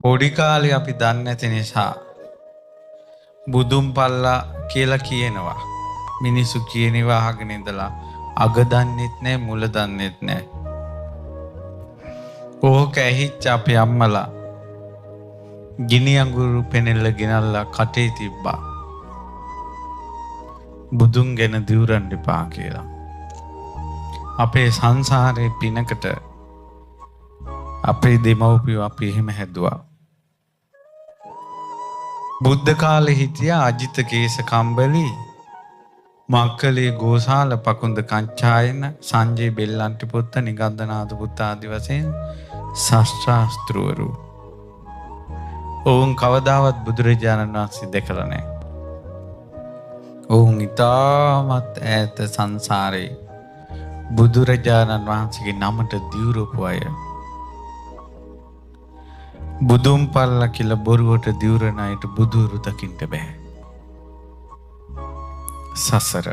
පොඩි කාලේ අපි දන්නේ නැති නිසා බුදුන් පල්ලා කියලා කියනවා. මිනිස්සු කියනවා අහගෙන ඉඳලා අග දන්නෙත් නැහැ මුල දන්නෙත් නැහැ. ඕක ඇහිච්ච අපේ අම්මලා ගිනි අඟුරු පෙනෙල්ල ගෙනල්ලා කටේ තිබ්බා. බුදුන් ගැන දිවුරන්න එපා කියලා. අපේ සංසාරේ පිනකට අපේ දෙමව්පියෝ අපි එහෙම හැදුවා. බුද්ධ කාලේ හිටියා අජිත කේස කම්බලි මක්කලේ ගෝසාල පකුන්ද කංචායන සංජය බෙල්ලන්ටි පුත්ත නිගන්ධනාථ පුත්ත ආදි වශයෙන් ශාස්ත්‍රාස්ත්‍රවරු. ඔවුන් කවදාවත් බුදුරජාණන් වහන්සේ දැකලා නැහැ. ඔවුන් ඊටමත් ඈත සංසාරේ බුදුරජාණන් වහන්සේගේ නමට දියුරපු අය. බුදුන් පල්ලා කියලා බොරුවට දිවුරන අයට බුදුරු දකින්න බෑ. සසර